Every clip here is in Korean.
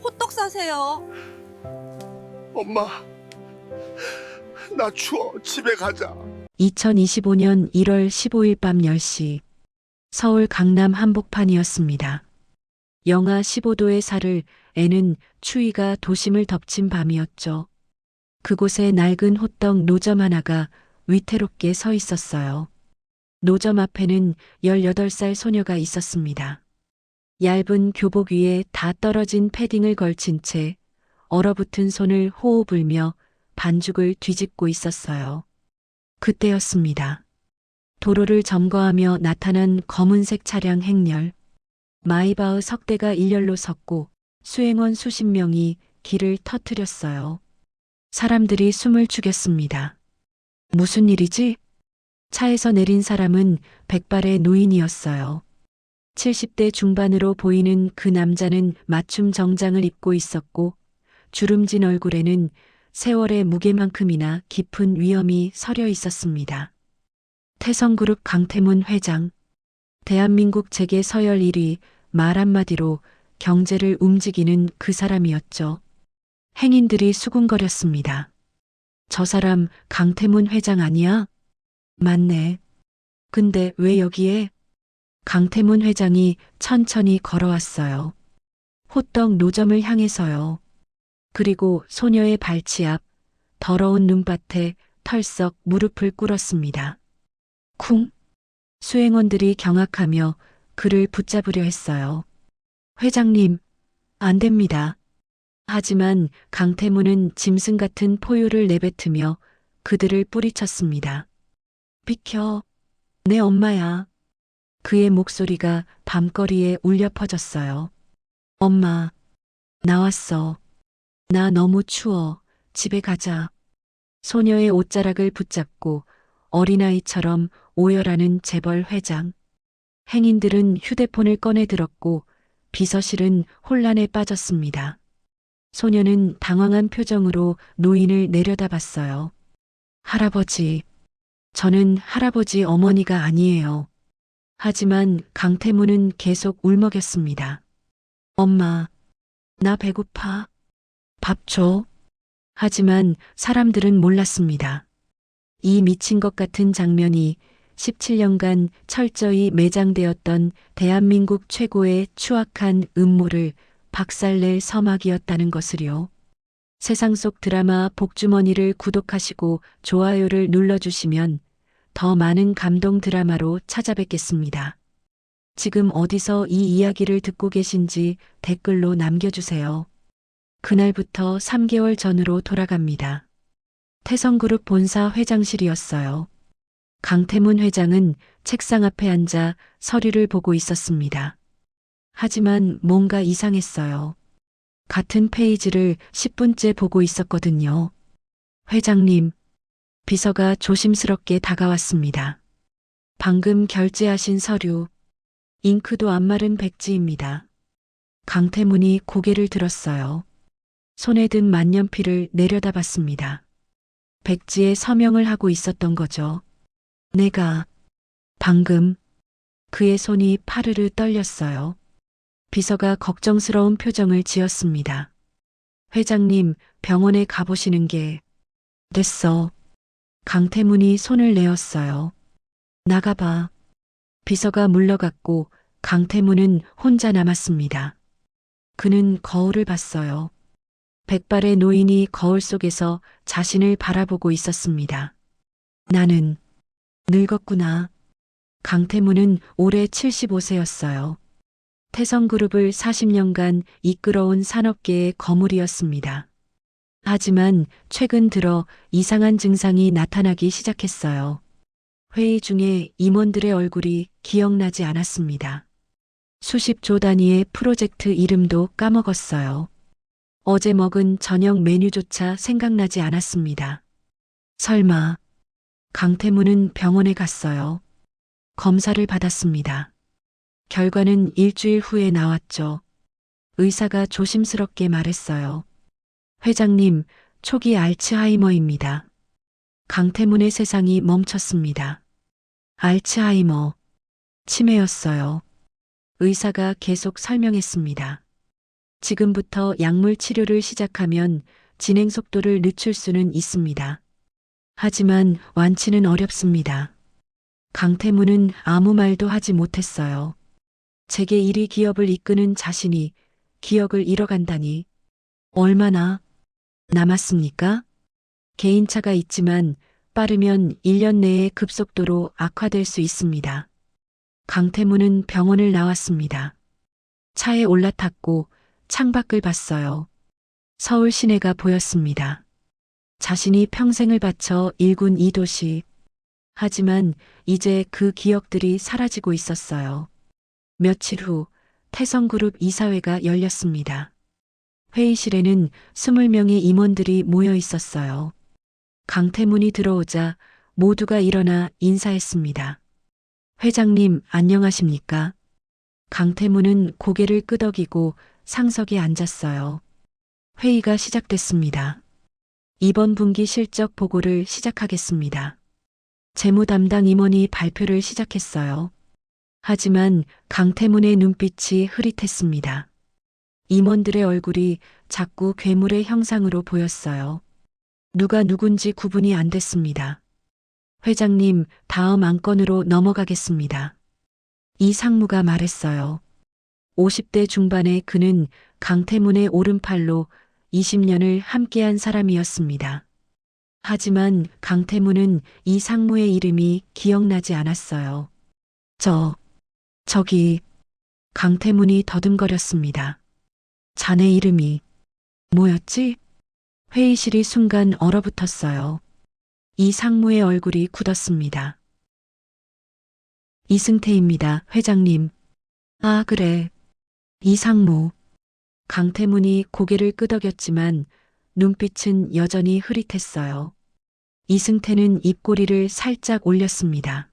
호떡 사세요. 엄마, 나 추워. 집에 가자. 2025년 1월 15일 밤 10시 서울 강남 한복판이었습니다. 영하 15도의 살을 애는 추위가 도심을 덮친 밤이었죠. 그곳에 낡은 호떡 노점 하나가 위태롭게 서 있었어요. 노점 앞에는 18살 소녀가 있었습니다. 얇은 교복 위에 다 떨어진 패딩을 걸친 채 얼어붙은 손을 호호 불며 반죽을 뒤집고 있었어요. 그때였습니다. 도로를 점거하며 나타난 검은색 차량 행렬. 마이바흐 석대가 일렬로 섰고 수행원 수십 명이 길을 터뜨렸어요. 사람들이 숨을 죽였습니다. 무슨 일이지? 차에서 내린 사람은 백발의 노인이었어요. 70대 중반으로 보이는 그 남자는 맞춤 정장을 입고 있었고 주름진 얼굴에는 세월의 무게만큼이나 깊은 위험이 서려 있었습니다. 태성그룹 강태문 회장, 대한민국 재계 서열 1위, 말 한마디로 경제를 움직이는 그 사람이었죠. 행인들이 수군거렸습니다. 저 사람 강태문 회장 아니야? 맞네. 근데 왜 여기에? 강태문 회장이 천천히 걸어왔어요. 호떡 노점을 향해서요. 그리고 소녀의 발치 앞 더러운 눈밭에 털썩 무릎을 꿇었습니다. 쿵! 수행원들이 경악하며 그를 붙잡으려 했어요. 회장님, 안 됩니다. 하지만 강태문은 짐승 같은 포효를 내뱉으며 그들을 뿌리쳤습니다. 비켜, 내 엄마야. 그의 목소리가 밤거리에 울려 퍼졌어요. 엄마, 나왔어. 나 너무 추워. 집에 가자. 소녀의 옷자락을 붙잡고 어린아이처럼 오열하는 재벌 회장. 행인들은 휴대폰을 꺼내 들었고 비서실은 혼란에 빠졌습니다. 소녀는 당황한 표정으로 노인을 내려다봤어요. 할아버지, 저는 할아버지 어머니가 아니에요. 하지만 강태문은 계속 울먹였습니다. 엄마, 나 배고파. 밥 줘. 하지만 사람들은 몰랐습니다. 이 미친 것 같은 장면이 17년간 철저히 매장되었던 대한민국 최고의 추악한 음모를 박살낼 서막이었다는 것을요. 세상 속 드라마 복주머니를 구독하시고 좋아요를 눌러주시면 더 많은 감동 드라마로 찾아뵙겠습니다. 지금 어디서 이 이야기를 듣고 계신지 댓글로 남겨주세요. 그날부터 3개월 전으로 돌아갑니다. 태성그룹 본사 회장실이었어요. 강태문 회장은 책상 앞에 앉아 서류를 보고 있었습니다. 하지만 뭔가 이상했어요. 같은 페이지를 10분째 보고 있었거든요. 회장님, 비서가 조심스럽게 다가왔습니다. 방금 결제하신 서류, 잉크도 안 마른 백지입니다. 강태문이 고개를 들었어요. 손에 든 만년필을 내려다봤습니다. 백지에 서명을 하고 있었던 거죠. 내가 방금 그의 손이 파르르 떨렸어요. 비서가 걱정스러운 표정을 지었습니다. 회장님, 병원에 가보시는 게 됐어. 강태문이 손을 내었어요. 나가봐. 비서가 물러갔고 강태문은 혼자 남았습니다. 그는 거울을 봤어요. 백발의 노인이 거울 속에서 자신을 바라보고 있었습니다. 나는 늙었구나. 강태문은 올해 75세였어요. 태성그룹을 40년간 이끌어온 산업계의 거물이었습니다. 하지만 최근 들어 이상한 증상이 나타나기 시작했어요. 회의 중에 임원들의 얼굴이 기억나지 않았습니다. 수십 조 단위의 프로젝트 이름도 까먹었어요. 어제 먹은 저녁 메뉴조차 생각나지 않았습니다. 설마 강태문은 병원에 갔어요. 검사를 받았습니다. 결과는 일주일 후에 나왔죠. 의사가 조심스럽게 말했어요. 회장님, 초기 알츠하이머입니다. 강태문의 세상이 멈췄습니다. 알츠하이머, 치매였어요. 의사가 계속 설명했습니다. 지금부터 약물 치료를 시작하면 진행 속도를 늦출 수는 있습니다. 하지만 완치는 어렵습니다. 강태무는 아무 말도 하지 못했어요. 제게 이리 기업을 이끄는 자신이 기억을 잃어간다니. 얼마나 남았습니까? 개인차가 있지만 빠르면 1년 내에 급속도로 악화될 수 있습니다. 강태무는 병원을 나왔습니다. 차에 올라탔고 창밖을 봤어요. 서울 시내가 보였습니다. 자신이 평생을 바쳐 일군 2도시. 하지만 이제 그 기억들이 사라지고 있었어요. 며칠 후 태성그룹 이사회가 열렸습니다. 회의실에는 20명의 임원들이 모여 있었어요. 강태문이 들어오자 모두가 일어나 인사했습니다. 회장님, 안녕하십니까? 강태문은 고개를 끄덕이고 상석에 앉았어요. 회의가 시작됐습니다. 이번 분기 실적 보고를 시작하겠습니다. 재무 담당 임원이 발표를 시작했어요. 하지만 강태문의 눈빛이 흐릿했습니다. 임원들의 얼굴이 자꾸 괴물의 형상으로 보였어요. 누가 누군지 구분이 안 됐습니다. 회장님, 다음 안건으로 넘어가겠습니다. 이 상무가 말했어요. 50대 중반의 그는 강태문의 오른팔로 20년을 함께한 사람이었습니다. 하지만 강태문은 이 상무의 이름이 기억나지 않았어요. 저기, 강태문이 더듬거렸습니다. 자네 이름이 뭐였지? 회의실이 순간 얼어붙었어요. 이 상무의 얼굴이 굳었습니다. 이승태입니다, 회장님. 아, 그래. 이상무. 강태문이 고개를 끄덕였지만 눈빛은 여전히 흐릿했어요. 이승태는 입꼬리를 살짝 올렸습니다.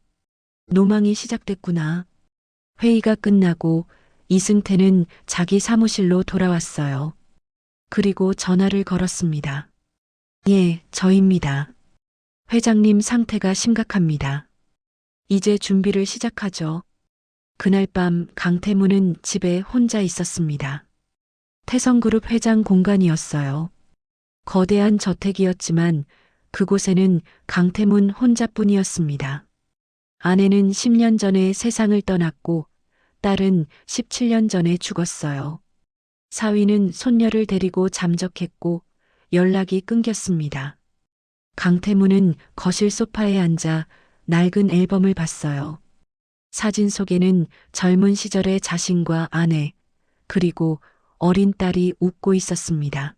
노망이 시작됐구나. 회의가 끝나고 이승태는 자기 사무실로 돌아왔어요. 그리고 전화를 걸었습니다. 예, 저입니다. 회장님 상태가 심각합니다. 이제 준비를 시작하죠. 그날 밤 강태문은 집에 혼자 있었습니다. 태성그룹 회장 공간이었어요. 거대한 저택이었지만 그곳에는 강태문 혼자뿐이었습니다. 아내는 10년 전에 세상을 떠났고 딸은 17년 전에 죽었어요. 사위는 손녀를 데리고 잠적했고 연락이 끊겼습니다. 강태문은 거실 소파에 앉아 낡은 앨범을 봤어요. 사진 속에는 젊은 시절의 자신과 아내, 그리고 어린 딸이 웃고 있었습니다.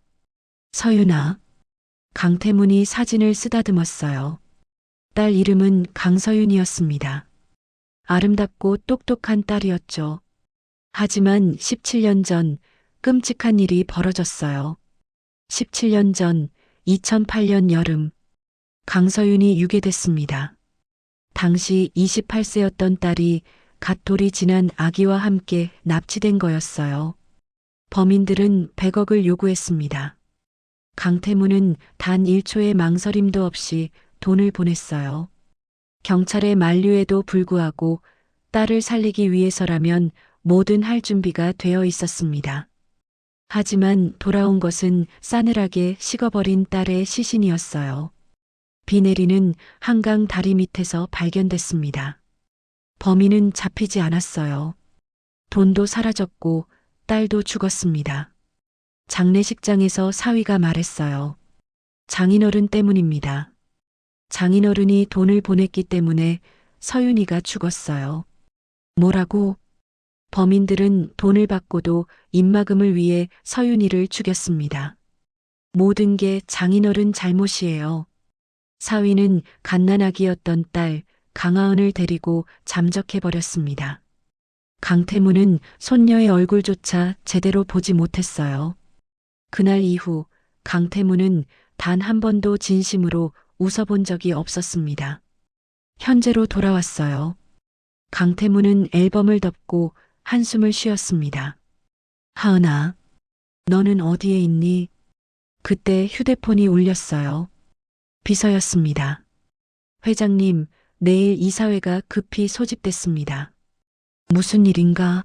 서윤아. 강태문이 사진을 쓰다듬었어요. 딸 이름은 강서윤이었습니다. 아름답고 똑똑한 딸이었죠. 하지만 17년 전 끔찍한 일이 벌어졌어요. 17년 전 2008년 여름 강서윤이 유괴됐습니다. 당시 28세였던 딸이 갓돌이 지난 아기와 함께 납치된 거였어요. 범인들은 100억을 요구했습니다. 강태문은 단 1초의 망설임도 없이 돈을 보냈어요. 경찰의 만류에도 불구하고 딸을 살리기 위해서라면 뭐든 할 준비가 되어 있었습니다. 하지만 돌아온 것은 싸늘하게 식어버린 딸의 시신이었어요. 비 내리는 한강 다리 밑에서 발견됐습니다. 범인은 잡히지 않았어요. 돈도 사라졌고 딸도 죽었습니다. 장례식장에서 사위가 말했어요. 장인어른 때문입니다. 장인어른이 돈을 보냈기 때문에 서윤이가 죽었어요. 뭐라고? 범인들은 돈을 받고도 입막음을 위해 서윤이를 죽였습니다. 모든 게 장인어른 잘못이에요. 사위는 갓난아기였던 딸 강하은을 데리고 잠적해버렸습니다. 강태문은 손녀의 얼굴조차 제대로 보지 못했어요. 그날 이후 강태문은 단 한 번도 진심으로 웃어본 적이 없었습니다. 현재로 돌아왔어요. 강태문은 앨범을 덮고 한숨을 쉬었습니다. 하은아, 너는 어디에 있니? 그때 휴대폰이 울렸어요. 비서였습니다. 회장님, 내일 이사회가 급히 소집됐습니다. 무슨 일인가?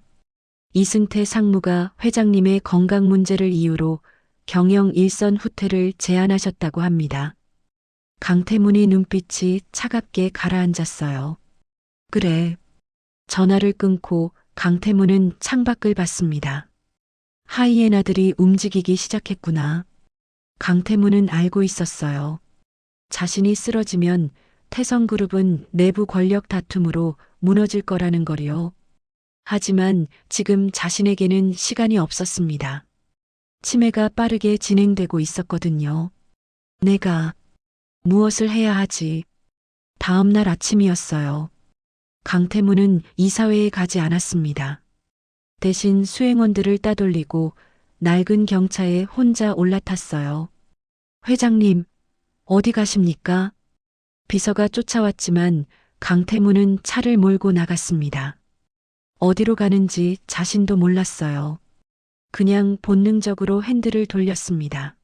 이승태 상무가 회장님의 건강 문제를 이유로 경영 일선 후퇴를 제안하셨다고 합니다. 강태문의 눈빛이 차갑게 가라앉았어요. 그래. 전화를 끊고 강태문은 창밖을 봤습니다. 하이에나들이 움직이기 시작했구나. 강태문은 알고 있었어요. 자신이 쓰러지면 태성그룹은 내부 권력 다툼으로 무너질 거라는 거리요. 하지만 지금 자신에게는 시간이 없었습니다. 치매가 빠르게 진행되고 있었거든요. 내가 무엇을 해야 하지? 다음 날 아침이었어요. 강태문은 이사회에 가지 않았습니다. 대신 수행원들을 따돌리고 낡은 경차에 혼자 올라탔어요. 회장님, 어디 가십니까? 비서가 쫓아왔지만 강태문은 차를 몰고 나갔습니다. 어디로 가는지 자신도 몰랐어요. 그냥 본능적으로 핸들을 돌렸습니다.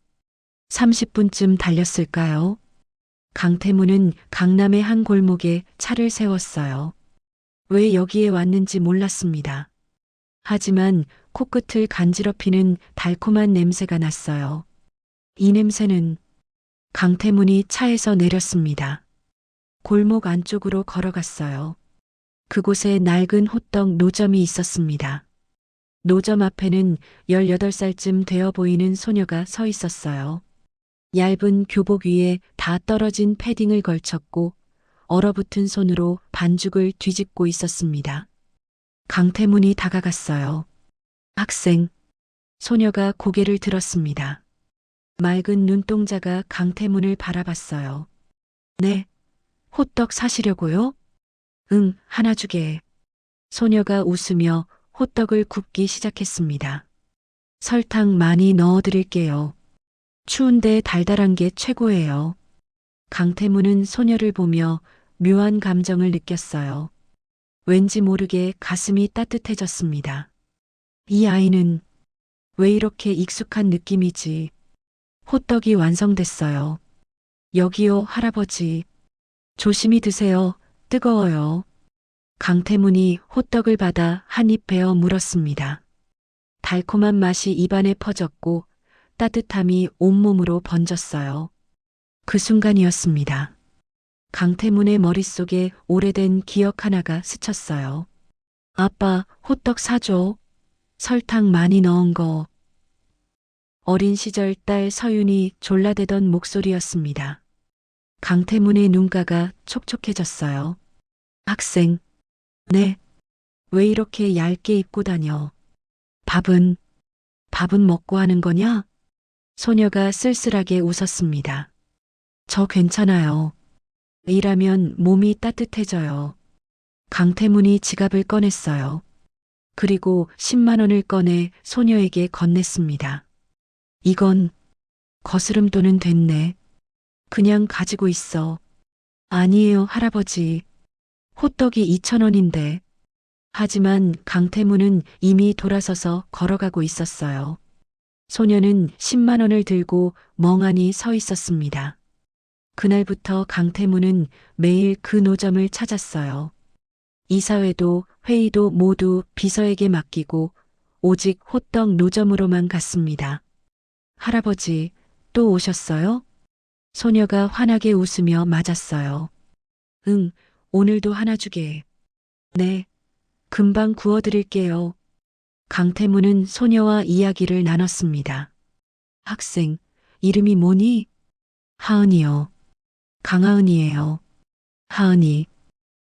30분쯤 달렸을까요? 강태문은 강남의 한 골목에 차를 세웠어요. 왜 여기에 왔는지 몰랐습니다. 하지만 코끝을 간지럽히는 달콤한 냄새가 났어요. 이 냄새는 강태문이 차에서 내렸습니다. 골목 안쪽으로 걸어갔어요. 그곳에 낡은 호떡 노점이 있었습니다. 노점 앞에는 18살쯤 되어 보이는 소녀가 서 있었어요. 얇은 교복 위에 다 떨어진 패딩을 걸쳤고 얼어붙은 손으로 반죽을 뒤집고 있었습니다. 강태문이 다가갔어요. 학생. 소녀가 고개를 들었습니다. 맑은 눈동자가 강태문을 바라봤어요. 네. 호떡 사시려고요? 응, 하나 주게. 소녀가 웃으며 호떡을 굽기 시작했습니다. 설탕 많이 넣어드릴게요. 추운데 달달한 게 최고예요. 강태문은 소녀를 보며 묘한 감정을 느꼈어요. 왠지 모르게 가슴이 따뜻해졌습니다. 이 아이는 왜 이렇게 익숙한 느낌이지? 호떡이 완성됐어요. 여기요, 할아버지. 조심히 드세요. 뜨거워요. 강태문이 호떡을 받아 한 입 베어 물었습니다. 달콤한 맛이 입안에 퍼졌고 따뜻함이 온몸으로 번졌어요. 그 순간이었습니다. 강태문의 머릿속에 오래된 기억 하나가 스쳤어요. 아빠, 호떡 사줘. 설탕 많이 넣은 거. 어린 시절 딸 서윤이 졸라대던 목소리였습니다. 강태문의 눈가가 촉촉해졌어요. 학생. 네. 왜 이렇게 얇게 입고 다녀? 밥은 먹고 하는 거냐? 소녀가 쓸쓸하게 웃었습니다. 저 괜찮아요. 일하면 몸이 따뜻해져요. 강태문이 지갑을 꺼냈어요. 그리고 10만 원을 꺼내 소녀에게 건넸습니다. 이건 거스름 돈은 됐네. 그냥 가지고 있어. 아니에요, 할아버지. 호떡이 2,000원인데. 하지만 강태문은 이미 돌아서서 걸어가고 있었어요. 소녀는 10만 원을 들고 멍하니 서 있었습니다. 그날부터 강태문은 매일 그 노점을 찾았어요. 이사회도 회의도 모두 비서에게 맡기고 오직 호떡 노점으로만 갔습니다. 할아버지, 또 오셨어요? 소녀가 환하게 웃으며 맞았어요. 응, 오늘도 하나 주게. 네, 금방 구워드릴게요. 강태문은 소녀와 이야기를 나눴습니다. 학생, 이름이 뭐니? 하은이요. 강하은이에요. 하은이.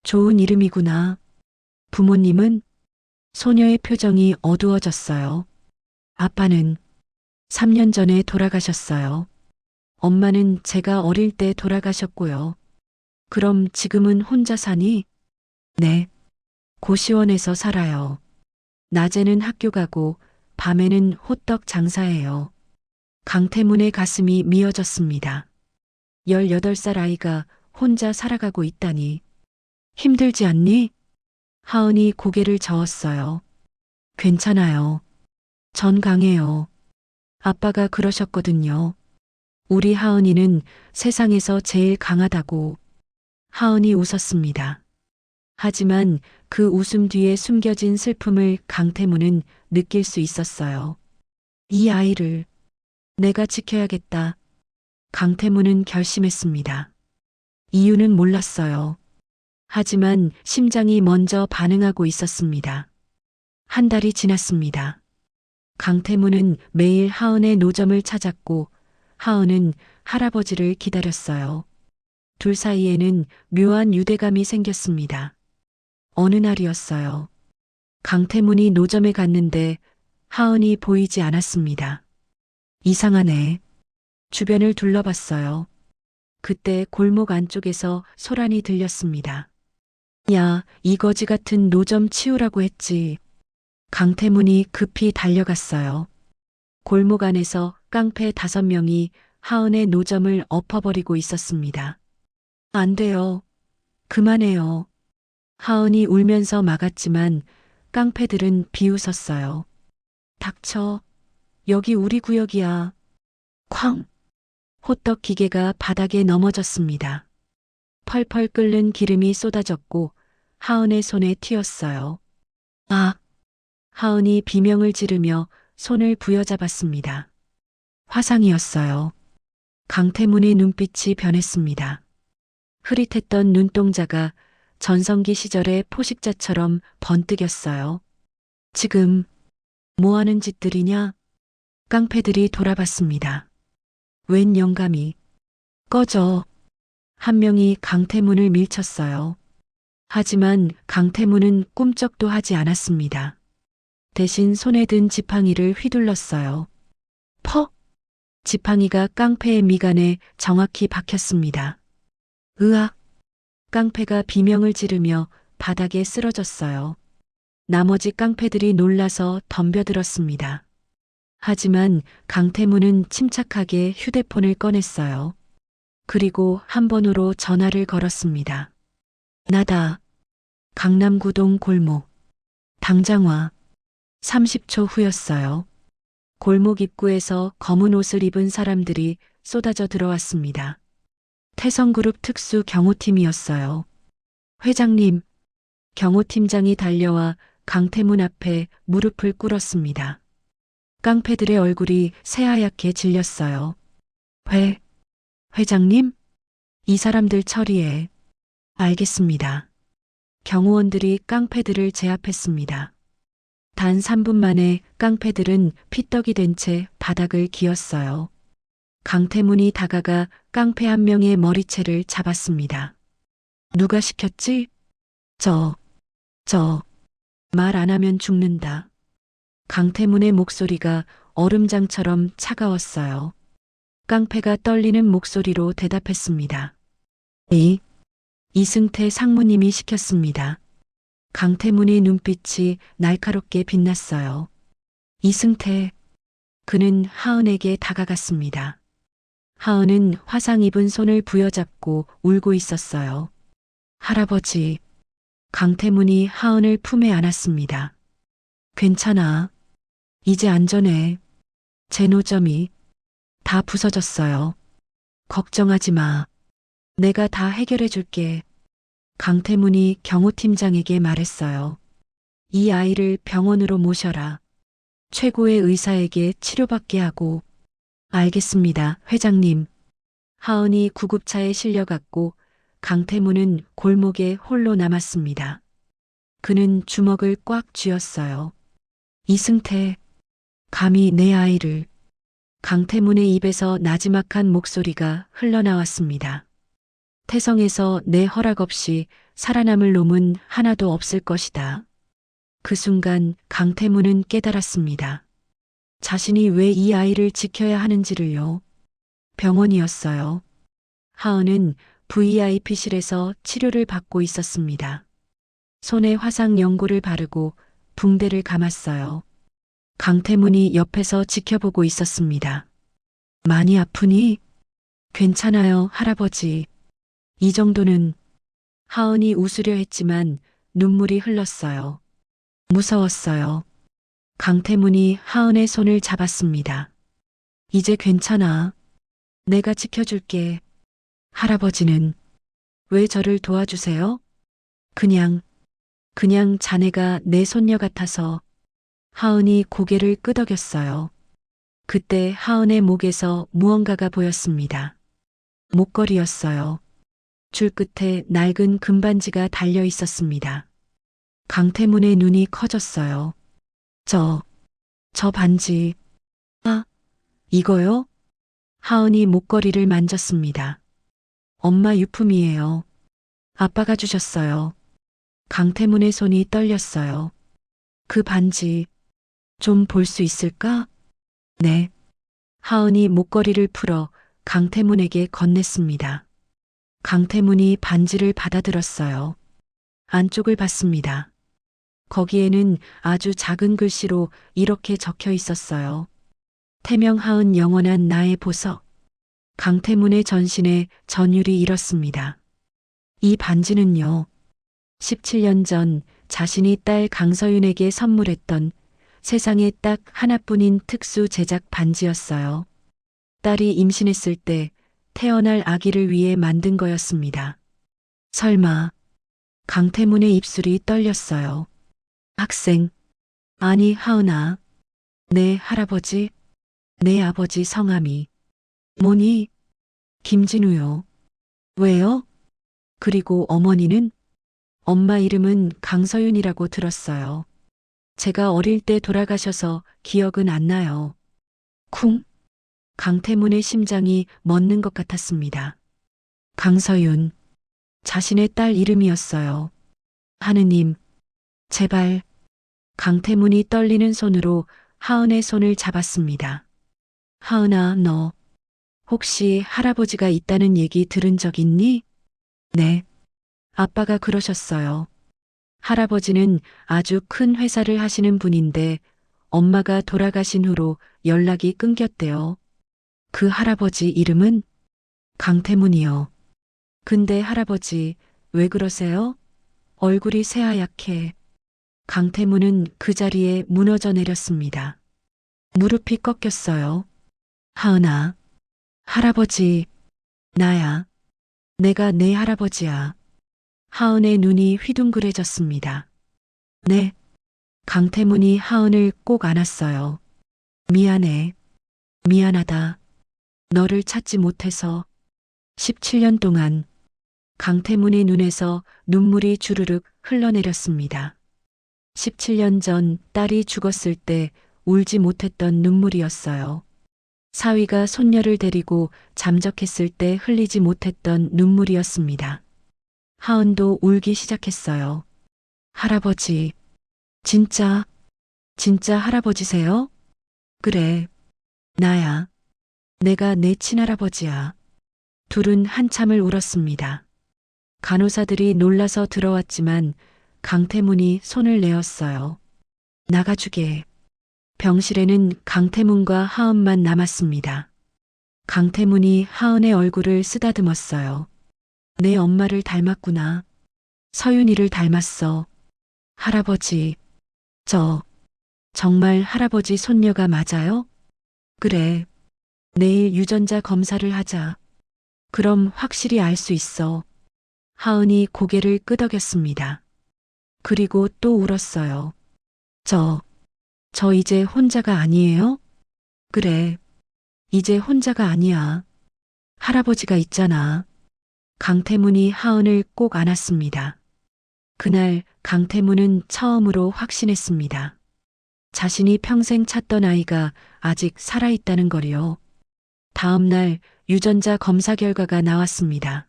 좋은 이름이구나. 부모님은? 소녀의 표정이 어두워졌어요. 아빠는 3년 전에 돌아가셨어요. 엄마는 제가 어릴 때 돌아가셨고요. 그럼 지금은 혼자 사니? 네. 고시원에서 살아요. 낮에는 학교 가고 밤에는 호떡 장사해요. 강태문의 가슴이 미어졌습니다. 18살 아이가 혼자 살아가고 있다니. 힘들지 않니? 하은이 고개를 저었어요. 괜찮아요. 전 강해요. 아빠가 그러셨거든요. 우리 하은이는 세상에서 제일 강하다고. 하은이 웃었습니다. 하지만 그 웃음 뒤에 숨겨진 슬픔을 강태문은 느낄 수 있었어요. 이 아이를 내가 지켜야겠다. 강태문은 결심했습니다. 이유는 몰랐어요. 하지만 심장이 먼저 반응하고 있었습니다. 한 달이 지났습니다. 강태문은 매일 하은의 노점을 찾았고 하은은 할아버지를 기다렸어요. 둘 사이에는 묘한 유대감이 생겼습니다. 어느 날이었어요. 강태문이 노점에 갔는데 하은이 보이지 않았습니다. 이상하네. 주변을 둘러봤어요. 그때 골목 안쪽에서 소란이 들렸습니다. 야, 이 거지 같은 노점 치우라고 했지. 강태문이 급히 달려갔어요. 골목 안에서 깡패 5명이 하은의 노점을 엎어버리고 있었습니다. 안 돼요. 그만해요. 하은이 울면서 막았지만 깡패들은 비웃었어요. 닥쳐. 여기 우리 구역이야. 쾅. 호떡 기계가 바닥에 넘어졌습니다. 펄펄 끓는 기름이 쏟아졌고 하은의 손에 튀었어요. 아! 하은이 비명을 지르며 손을 부여잡았습니다. 화상이었어요. 강태문의 눈빛이 변했습니다. 흐릿했던 눈동자가 전성기 시절의 포식자처럼 번뜩였어요. 지금 뭐 하는 짓들이냐? 깡패들이 돌아봤습니다. 웬 영감이. 꺼져. 한 명이 강태문을 밀쳤어요. 하지만 강태문은 꿈쩍도 하지 않았습니다. 대신 손에 든 지팡이를 휘둘렀어요. 퍽! 지팡이가 깡패의 미간에 정확히 박혔습니다. 으악! 깡패가 비명을 지르며 바닥에 쓰러졌어요. 나머지 깡패들이 놀라서 덤벼들었습니다. 하지만 강태문은 침착하게 휴대폰을 꺼냈어요. 그리고 한 번으로 전화를 걸었습니다. 나다. 강남구동 골목. 당장 와. 30초 후였어요. 골목 입구에서 검은 옷을 입은 사람들이 쏟아져 들어왔습니다. 태성그룹 특수 경호팀이었어요. 회장님, 경호팀장이 달려와 강태문 앞에 무릎을 꿇었습니다. 깡패들의 얼굴이 새하얗게 질렸어요. 회장님? 이 사람들 처리해. 알겠습니다. 경호원들이 깡패들을 제압했습니다. 단 3분 만에 깡패들은 피떡이 된 채 바닥을 기었어요. 강태문이 다가가 깡패 한 명의 머리채를 잡았습니다. 누가 시켰지? 말 안 하면 죽는다. 강태문의 목소리가 얼음장처럼 차가웠어요. 깡패가 떨리는 목소리로 대답했습니다. 이승태 상무님이 시켰습니다. 강태문의 눈빛이 날카롭게 빛났어요. 이승태. 그는 하은에게 다가갔습니다. 하은은 화상 입은 손을 부여잡고 울고 있었어요. 할아버지. 강태문이 하은을 품에 안았습니다. 괜찮아. 이제 안전해. 제 노점이 다 부서졌어요. 걱정하지 마. 내가 다 해결해 줄게. 강태문이 경호팀장에게 말했어요. 이 아이를 병원으로 모셔라. 최고의 의사에게 치료받게 하고. 알겠습니다, 회장님. 하은이 구급차에 실려갔고 강태문은 골목에 홀로 남았습니다. 그는 주먹을 꽉 쥐었어요. 이승태, 감히 내 아이를. 강태문의 입에서 나지막한 목소리가 흘러나왔습니다. 태성에서 내 허락 없이 살아남을 놈은 하나도 없을 것이다. 그 순간 강태문은 깨달았습니다. 자신이 왜 이 아이를 지켜야 하는지를요. 병원이었어요. 하은은 VIP실에서 치료를 받고 있었습니다. 손에 화상 연고를 바르고 붕대를 감았어요. 강태문이 옆에서 지켜보고 있었습니다. 많이 아프니? 괜찮아요, 할아버지. 이 정도는. 하은이 웃으려 했지만 눈물이 흘렀어요. 무서웠어요. 강태문이 하은의 손을 잡았습니다. 이제 괜찮아. 내가 지켜줄게. 할아버지는 왜 저를 도와주세요? 그냥 그냥 자네가 내 손녀 같아서. 하은이 고개를 끄덕였어요. 그때 하은의 목에서 무언가가 보였습니다. 목걸이였어요. 줄 끝에 낡은 금반지가 달려 있었습니다. 강태문의 눈이 커졌어요. 저 반지. 아, 이거요? 하은이 목걸이를 만졌습니다. 엄마 유품이에요. 아빠가 주셨어요. 강태문의 손이 떨렸어요. 그 반지 좀 볼 수 있을까? 네. 하은이 목걸이를 풀어 강태문에게 건넸습니다. 강태문이 반지를 받아들었어요. 안쪽을 봤습니다. 거기에는 아주 작은 글씨로 이렇게 적혀 있었어요. 태명하은 영원한 나의 보석. 강태문의 전신에 전율이 일었습니다. 이 반지는요. 17년 전 자신이 딸 강서윤에게 선물했던 세상에 딱 하나뿐인 특수 제작 반지였어요. 딸이 임신했을 때 태어날 아기를 위해 만든 거였습니다. 설마. 강태문의 입술이 떨렸어요. 학생. 아니 하은아. 내 할아버지. 내 아버지 성함이. 뭐니? 김진우요. 왜요? 그리고 어머니는? 엄마 이름은 강서윤이라고 들었어요. 제가 어릴 때 돌아가셔서 기억은 안 나요. 쿵. 강태문의 심장이 멎는 것 같았습니다. 강서윤. 자신의 딸 이름이었어요. 하느님. 제발. 강태문이 떨리는 손으로 하은의 손을 잡았습니다. 하은아, 너 혹시 할아버지가 있다는 얘기 들은 적 있니? 네. 아빠가 그러셨어요. 할아버지는 아주 큰 회사를 하시는 분인데 엄마가 돌아가신 후로 연락이 끊겼대요. 그 할아버지 이름은? 강태문이요. 근데 할아버지 왜 그러세요? 얼굴이 새하얗게. 강태문은 그 자리에 무너져 내렸습니다. 무릎이 꺾였어요. 하은아. 할아버지. 나야. 내가 내 할아버지야. 하은의 눈이 휘둥그레졌습니다. 네. 강태문이 하은을 꼭 안았어요. 미안해. 미안하다. 너를 찾지 못해서. 17년 동안 강태문의 눈에서 눈물이 주르륵 흘러내렸습니다. 17년 전 딸이 죽었을 때 울지 못했던 눈물이었어요. 사위가 손녀를 데리고 잠적했을 때 흘리지 못했던 눈물이었습니다. 하은도 울기 시작했어요. 할아버지. 진짜 할아버지세요? 그래. 나야. 내가 내 친할아버지야. 둘은 한참을 울었습니다. 간호사들이 놀라서 들어왔지만 강태문이 손을 내었어요. 나가주게. 병실에는 강태문과 하은만 남았습니다. 강태문이 하은의 얼굴을 쓰다듬었어요. 내 엄마를 닮았구나. 서윤이를 닮았어. 할아버지. 정말 할아버지 손녀가 맞아요? 그래. 내일 유전자 검사를 하자. 그럼 확실히 알 수 있어. 하은이 고개를 끄덕였습니다. 그리고 또 울었어요. 저 이제 혼자가 아니에요? 그래. 이제 혼자가 아니야. 할아버지가 있잖아. 강태문이 하은을 꼭 안았습니다. 그날 강태문은 처음으로 확신했습니다. 자신이 평생 찾던 아이가 아직 살아있다는 걸요. 다음 날 유전자 검사 결과가 나왔습니다.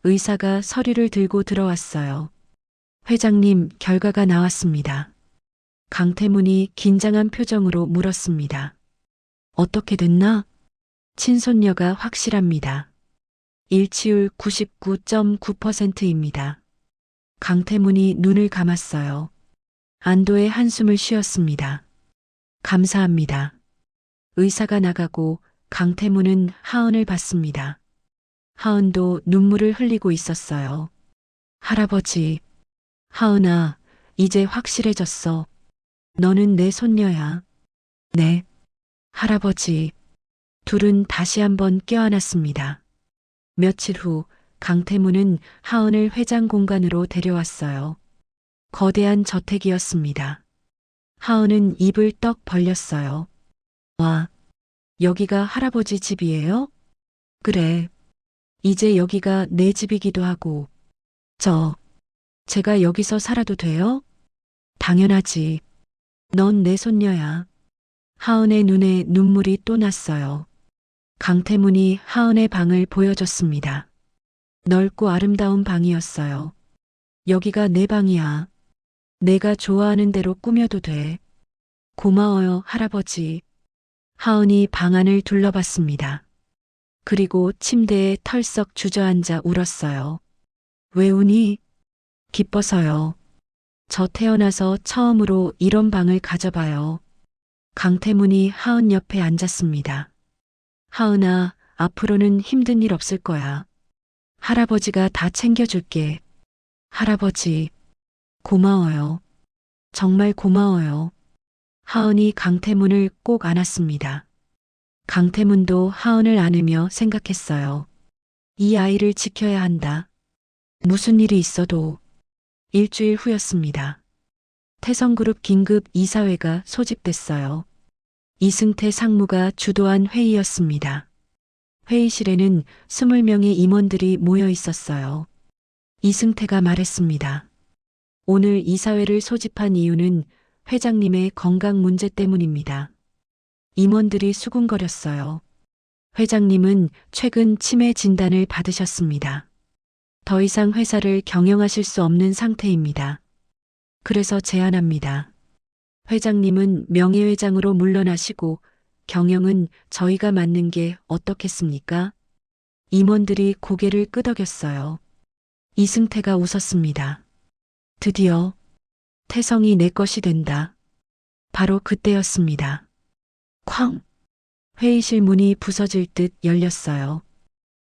의사가 서류를 들고 들어왔어요. 회장님, 결과가 나왔습니다. 강태문이 긴장한 표정으로 물었습니다. 어떻게 됐나? 친손녀가 확실합니다. 일치율 99.9%입니다. 강태문이 눈을 감았어요. 안도의 한숨을 쉬었습니다. 감사합니다. 의사가 나가고 강태문은 하은을 봤습니다. 하은도 눈물을 흘리고 있었어요. 할아버지. 하은아, 이제 확실해졌어. 너는 내 손녀야. 네. 할아버지. 둘은 다시 한번 껴안았습니다. 며칠 후 강태문은 하은을 회장 공간으로 데려왔어요. 거대한 저택이었습니다. 하은은 입을 떡 벌렸어요. 와, 여기가 할아버지 집이에요? 그래. 이제 여기가 내 집이기도 하고. 제가 여기서 살아도 돼요? 당연하지. 넌 내 손녀야. 하은의 눈에 눈물이 또 났어요. 강태문이 하은의 방을 보여줬습니다. 넓고 아름다운 방이었어요. 여기가 내 방이야. 내가 좋아하는 대로 꾸며도 돼. 고마워요, 할아버지. 하은이 방 안을 둘러봤습니다. 그리고 침대에 털썩 주저앉아 울었어요. 왜 우니? 기뻐서요. 저 태어나서 처음으로 이런 방을 가져봐요. 강태문이 하은 옆에 앉았습니다. 하은아, 앞으로는 힘든 일 없을 거야. 할아버지가 다 챙겨줄게. 할아버지, 고마워요. 정말 고마워요. 하은이 강태문을 꼭 안았습니다. 강태문도 하은을 안으며 생각했어요. 이 아이를 지켜야 한다. 무슨 일이 있어도. 일주일 후였습니다. 태성그룹 긴급 이사회가 소집됐어요. 이승태 상무가 주도한 회의였습니다. 회의실에는 20명의 임원들이 모여 있었어요. 이승태가 말했습니다. 오늘 이사회를 소집한 이유는 회장님의 건강 문제 때문입니다. 임원들이 수군거렸어요. 회장님은 최근 치매 진단을 받으셨습니다. 더 이상 회사를 경영하실 수 없는 상태입니다. 그래서 제안합니다. 회장님은 명예회장으로 물러나시고 경영은 저희가 맡는 게 어떻겠습니까? 임원들이 고개를 끄덕였어요. 이승태가 웃었습니다. 드디어 태성이 내 것이 된다. 바로 그때였습니다. 쾅! 회의실 문이 부서질 듯 열렸어요.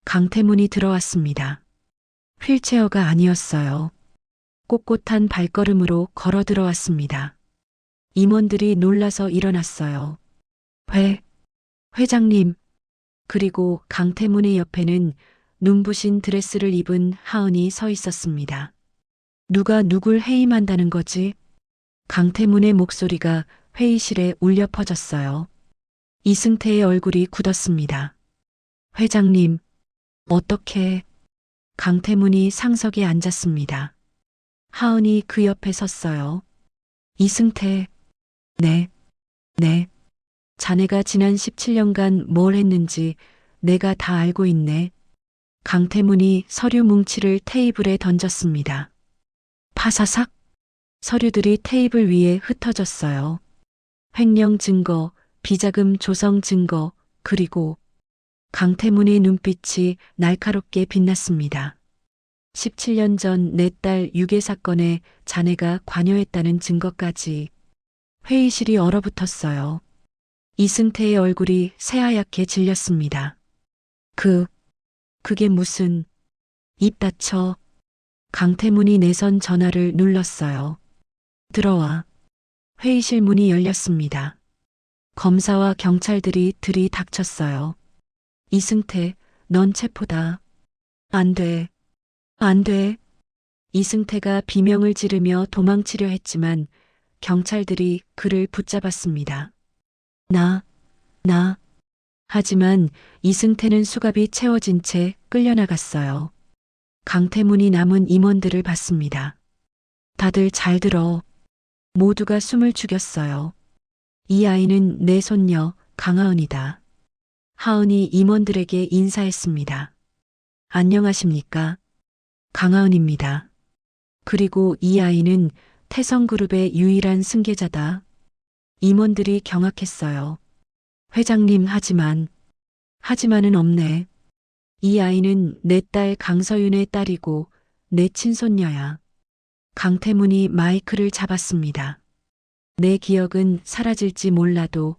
강태문이 들어왔습니다. 휠체어가 아니었어요. 꼿꼿한 발걸음으로 걸어 들어왔습니다. 임원들이 놀라서 일어났어요. 회장님. 그리고 강태문의 옆에는 눈부신 드레스를 입은 하은이 서 있었습니다. 누가 누굴 해임한다는 거지? 강태문의 목소리가 회의실에 울려 퍼졌어요. 이승태의 얼굴이 굳었습니다. 회장님, 어떻게? 강태문이 상석에 앉았습니다. 하은이 그 옆에 섰어요. 이승태, 네. 자네가 지난 17년간 뭘 했는지 내가 다 알고 있네. 강태문이 서류 뭉치를 테이블에 던졌습니다. 파사삭? 서류들이 테이블 위에 흩어졌어요. 횡령 증거, 비자금 조성 증거, 그리고 강태문의 눈빛이 날카롭게 빛났습니다. 17년 전 내 딸 유괴 사건에 자네가 관여했다는 증거까지. 회의실이 얼어붙었어요. 이승태의 얼굴이 새하얗게 질렸습니다. 그게 무슨... 입 닫혀. 강태문이 내선 전화를 눌렀어요. 들어와. 회의실 문이 열렸습니다. 검사와 경찰들이 들이닥쳤어요. 이승태, 넌 체포다. 안 돼. 이승태가 비명을 지르며 도망치려 했지만 경찰들이 그를 붙잡았습니다. 하지만 이승태는 수갑이 채워진 채 끌려나갔어요. 강태문이 남은 임원들을 봤습니다. 다들 잘 들어. 모두가 숨을 죽였어요. 이 아이는 내 손녀 강하은이다. 하은이 임원들에게 인사했습니다. 안녕하십니까? 강하은입니다. 그리고 이 아이는 태성그룹의 유일한 승계자다. 임원들이 경악했어요. 회장님, 하지만은 없네. 이 아이는 내 딸 강서윤의 딸이고 내 친손녀야. 강태문이 마이크를 잡았습니다. 내 기억은 사라질지 몰라도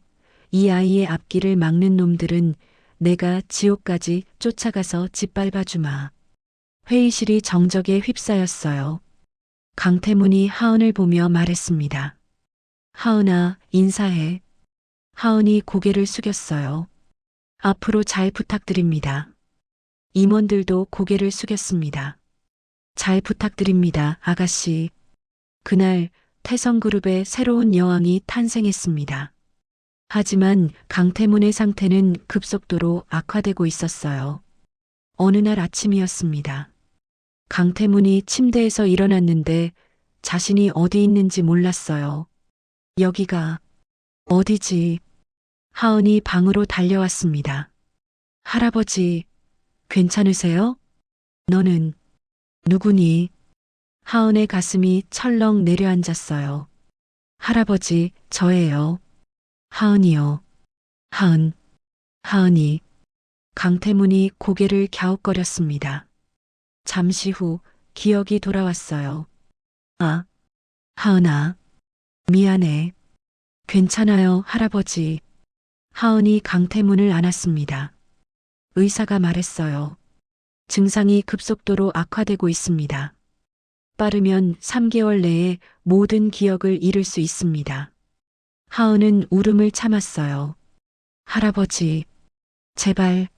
이 아이의 앞길을 막는 놈들은 내가 지옥까지 쫓아가서 짓밟아주마. 회의실이 정적에 휩싸였어요. 강태문이 하은을 보며 말했습니다. 하은아, 인사해. 하은이 고개를 숙였어요. 앞으로 잘 부탁드립니다. 임원들도 고개를 숙였습니다. 잘 부탁드립니다, 아가씨. 그날 태성그룹의 새로운 여왕이 탄생했습니다. 하지만 강태문의 상태는 급속도로 악화되고 있었어요. 어느 날 아침이었습니다. 강태문이 침대에서 일어났는데 자신이 어디 있는지 몰랐어요. 여기가 어디지? 하은이 방으로 달려왔습니다. 할아버지, 괜찮으세요? 너는 누구니? 하은의 가슴이 철렁 내려앉았어요. 할아버지, 저예요. 하은이요. 하은이. 강태문이 고개를 갸웃거렸습니다. 잠시 후 기억이 돌아왔어요. 아, 하은아. 미안해. 괜찮아요, 할아버지. 하은이 강태문을 안았습니다. 의사가 말했어요. 증상이 급속도로 악화되고 있습니다. 빠르면 3개월 내에 모든 기억을 잃을 수 있습니다. 하은은 울음을 참았어요. 할아버지, 제발.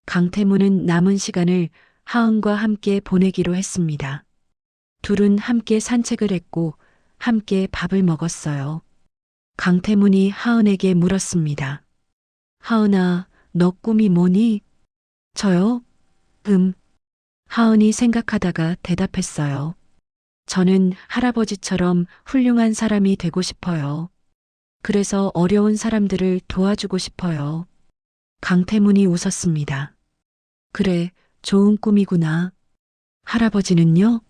강태문은 남은 시간을 하은과 함께 보내기로 했습니다. 둘은 함께 산책을 했고 함께 밥을 먹었어요. 강태문이 하은에게 물었습니다. 하은아, 너 꿈이 뭐니? 저요? 하은이 생각하다가 대답했어요. 저는 할아버지처럼 훌륭한 사람이 되고 싶어요. 그래서 어려운 사람들을 도와주고 싶어요. 강태문이 웃었습니다. 그래, 좋은 꿈이구나. 할아버지는요?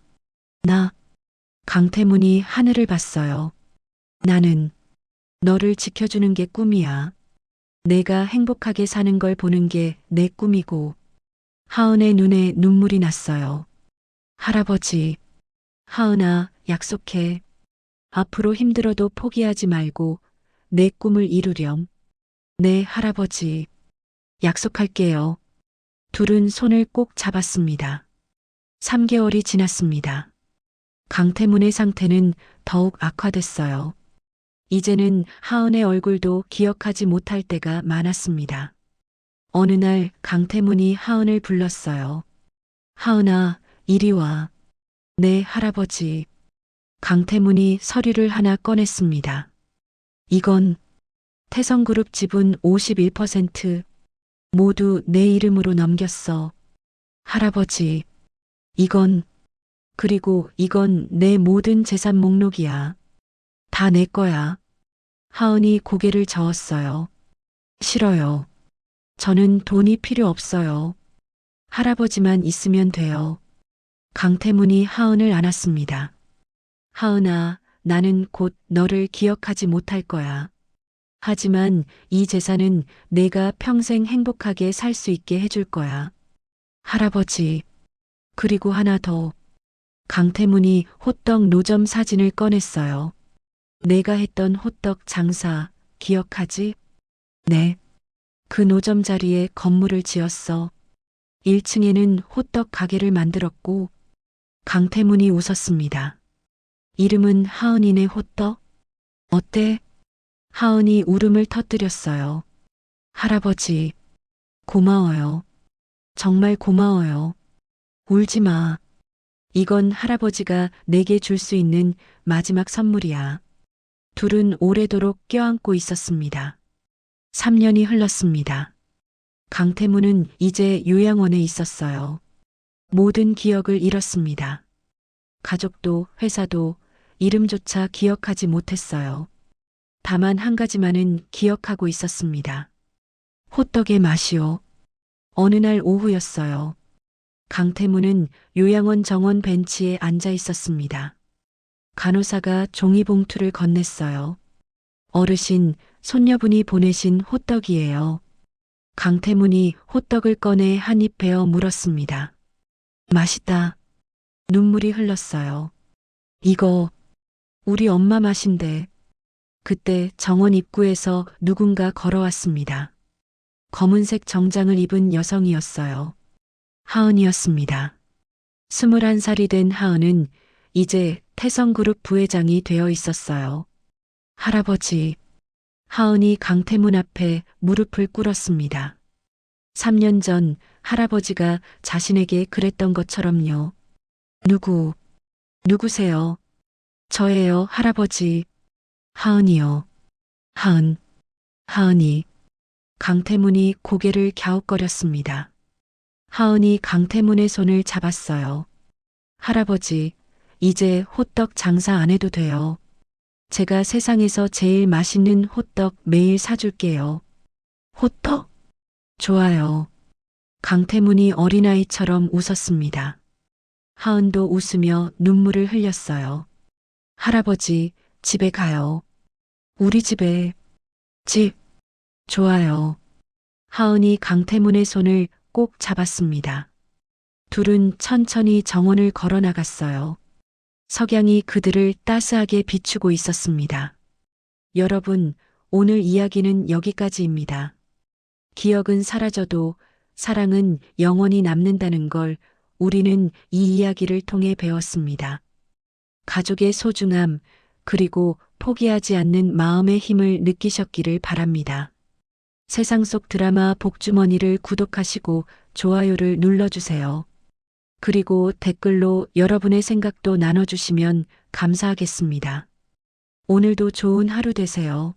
강태문이 하늘을 봤어요. 나는 너를 지켜주는 게 꿈이야. 내가 행복하게 사는 걸 보는 게 내 꿈이고. 하은의 눈에 눈물이 났어요. 할아버지, 하은아, 약속해. 앞으로 힘들어도 포기하지 말고 내 꿈을 이루렴. 네, 할아버지. 약속할게요. 둘은 손을 꼭 잡았습니다. 3개월이 지났습니다. 강태문의 상태는 더욱 악화됐어요. 이제는 하은의 얼굴도 기억하지 못할 때가 많았습니다. 어느 날 강태문이 하은을 불렀어요. 하은아, 이리 와. 네, 할아버지. 강태문이 서류를 하나 꺼냈습니다. 이건 태성그룹 지분 51% 모두 내 이름으로 넘겼어. 할아버지, 그리고 이건 내 모든 재산 목록이야. 다 내 거야. 하은이 고개를 저었어요. 싫어요. 저는 돈이 필요 없어요. 할아버지만 있으면 돼요. 강태문이 하은을 안았습니다. 하은아, 나는 곧 너를 기억하지 못할 거야. 하지만 이 재산은 내가 평생 행복하게 살 수 있게 해줄 거야. 할아버지, 그리고 하나 더. 강태문이 호떡 노점 사진을 꺼냈어요. 내가 했던 호떡 장사 기억하지? 네. 그 노점 자리에 건물을 지었어. 1층에는 호떡 가게를 만들었고 강태문이 웃었습니다. 이름은 하은이네 호떡? 어때? 하은이 울음을 터뜨렸어요. 할아버지, 고마워요. 정말 고마워요. 울지 마. 이건 할아버지가 내게 줄 수 있는 마지막 선물이야. 둘은 오래도록 껴안고 있었습니다. 3년이 흘렀습니다. 강태문은 이제 요양원에 있었어요. 모든 기억을 잃었습니다. 가족도 회사도 이름조차 기억하지 못했어요. 다만 한 가지만은 기억하고 있었습니다. 호떡의 맛이요. 어느 날 오후였어요. 강태문은 요양원 정원 벤치에 앉아 있었습니다. 간호사가 종이봉투를 건넸어요. 어르신, 손녀분이 보내신 호떡이에요. 강태문이 호떡을 꺼내 한 입 베어 물었습니다. 맛있다. 눈물이 흘렀어요. 이거 우리 엄마 맛인데. 그때 정원 입구에서 누군가 걸어왔습니다. 검은색 정장을 입은 여성이었어요. 하은이었습니다. 21살이 된 하은은 이제 태성그룹 부회장이 되어 있었어요. 할아버지, 하은이 강태문 앞에 무릎을 꿇었습니다. 3년 전 할아버지가 자신에게 그랬던 것처럼요. 누구세요? 저예요, 할아버지. 하은이요. 하은이. 강태문이 고개를 갸웃거렸습니다. 하은이 강태문의 손을 잡았어요. 할아버지, 이제 호떡 장사 안 해도 돼요. 제가 세상에서 제일 맛있는 호떡 매일 사줄게요. 호떡? 좋아요. 강태문이 어린아이처럼 웃었습니다. 하은도 웃으며 눈물을 흘렸어요. 할아버지, 집에 가요. 우리 집에. 집. 좋아요. 하은이 강태문의 손을 꼭 잡았습니다. 둘은 천천히 정원을 걸어 나갔어요. 석양이 그들을 따스하게 비추고 있었습니다. 여러분, 오늘 이야기는 여기까지입니다. 기억은 사라져도 사랑은 영원히 남는다는 걸 우리는 이 이야기를 통해 배웠습니다. 가족의 소중함, 그리고 포기하지 않는 마음의 힘을 느끼셨기를 바랍니다. 세상 속 드라마 복주머니를 구독하시고 좋아요를 눌러주세요. 그리고 댓글로 여러분의 생각도 나눠주시면 감사하겠습니다. 오늘도 좋은 하루 되세요.